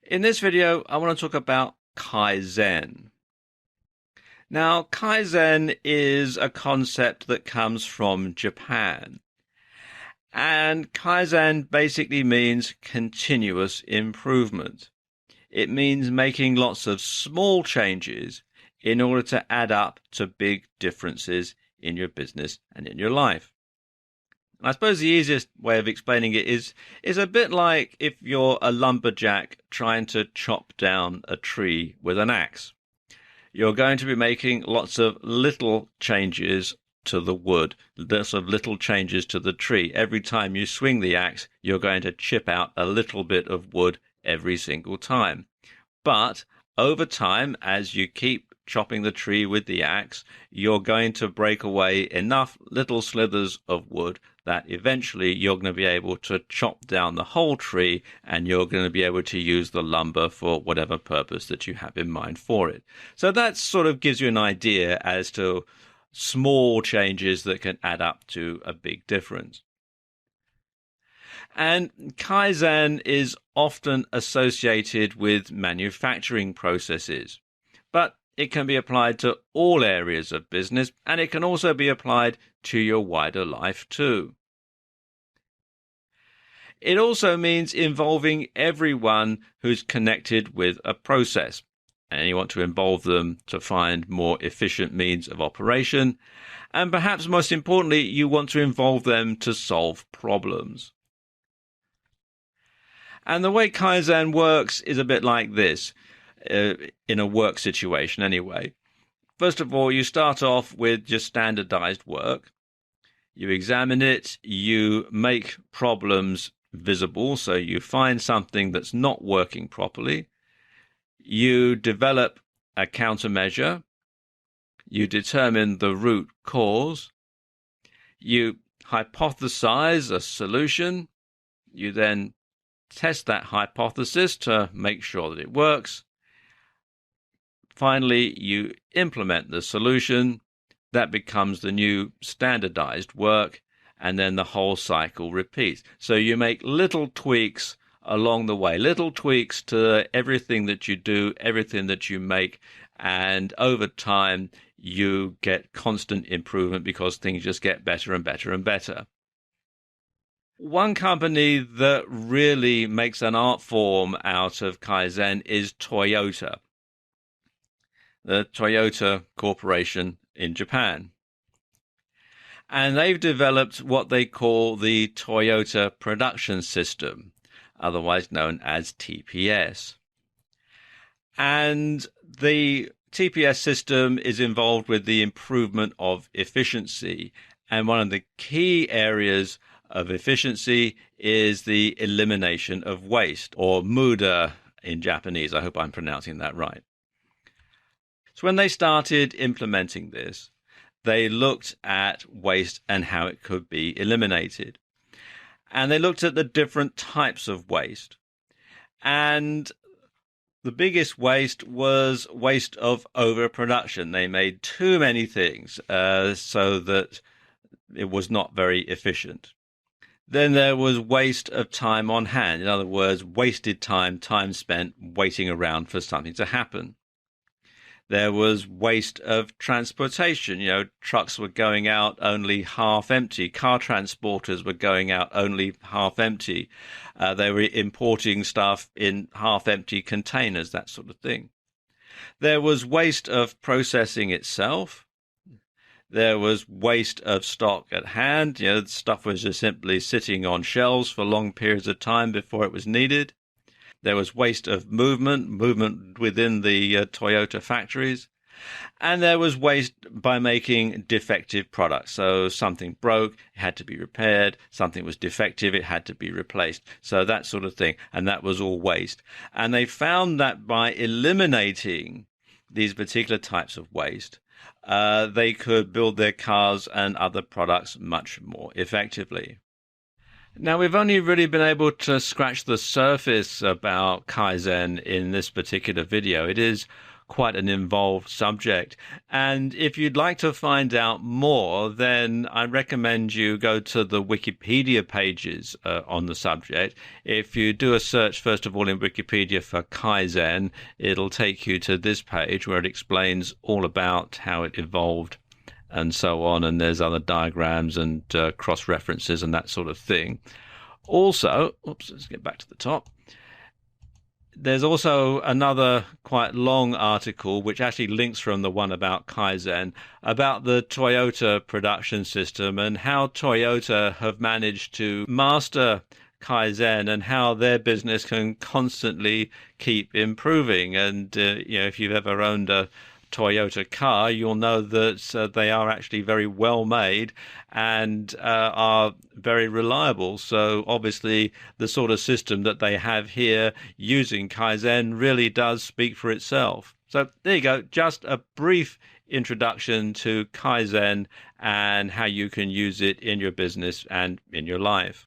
In this video, I want to talk about Kaizen. Now, Kaizen is a concept that comes from Japan. And Kaizen basically means continuous improvement. It means making lots of small changes in order to add up to big differences in your business and in your life. I suppose the easiest way of explaining it is a bit like if you're a lumberjack trying to chop down a tree with an axe. You're going to be making lots of little changes to the wood, lots of little changes to the tree. Every time you swing the axe, you're going to chip out a little bit of wood every single time. But over time, as you keep chopping the tree with the axe, you're going to break away enough little slithers of wood that eventually you're going to be able to chop down the whole tree, and you're going to be able to use the lumber for whatever purpose that you have in mind for it. So that sort of gives you an idea as to small changes that can add up to a big difference. And Kaizen is often associated with manufacturing processes, but it can be applied to all areas of business, and it can also be applied to your wider life too. It also means involving everyone who's connected with a process, and you want to involve them to find more efficient means of operation, and perhaps most importantly, you want to involve them to solve problems. And the way Kaizen works is a bit like this, in a work situation anyway. First of all, you start off with just standardized work. You examine it, you make problems visible, so you find something that's not working properly. You develop a countermeasure. You determine the root cause. You hypothesize a solution. You then test that hypothesis to make sure that it works. Finally, you implement the solution. That becomes the new standardized work, and then the whole cycle repeats. So you make little tweaks along the way, little tweaks to everything that you do, everything that you make, and over time you get constant improvement because things just get better and better and better. One company that really makes an art form out of Kaizen is Toyota, the Toyota Corporation in Japan. And they've developed what they call the Toyota Production System, otherwise known as TPS. And the TPS system is involved with the improvement of efficiency. And one of the key areas of efficiency is the elimination of waste, or muda in Japanese. I hope I'm pronouncing that right. So when they started implementing this, they looked at waste and how it could be eliminated. And they looked at the different types of waste. And the biggest waste was waste of overproduction. They made too many things so that it was not very efficient. Then there was waste of time on hand. In other words, wasted time, time spent waiting around for something to happen. There was waste of transportation. Trucks were going out only half empty. Car transporters were going out only half empty. They were importing stuff in half empty containers, that sort of thing. There was waste of processing itself. There was waste of stock at hand. Stuff was just simply sitting on shelves for long periods of time before it was needed. There was waste of movement within the Toyota factories. And there was waste by making defective products. So something broke, it had to be repaired. Something was defective, it had to be replaced. So that sort of thing. And that was all waste. And they found that by eliminating these particular types of waste, they could build their cars and other products much more effectively. Now, we've only really been able to scratch the surface about Kaizen in this particular video. It is quite an involved subject. And if you'd like to find out more, then I recommend you go to the Wikipedia pages on the subject. If you do a search, first of all, in Wikipedia for Kaizen, it'll take you to this page where it explains all about how it evolved and so on. And there's other diagrams and cross references and that sort of thing. Also, oops, let's get back to the top. There's also another quite long article which actually links from the one about Kaizen about the Toyota production system and how Toyota have managed to master Kaizen and how their business can constantly keep improving. And if you've ever owned a Toyota car, you'll know that they are actually very well made and are very reliable. So obviously the sort of system that they have here using Kaizen really does speak for itself. So there you go, just a brief introduction to Kaizen and how you can use it in your business and in your life.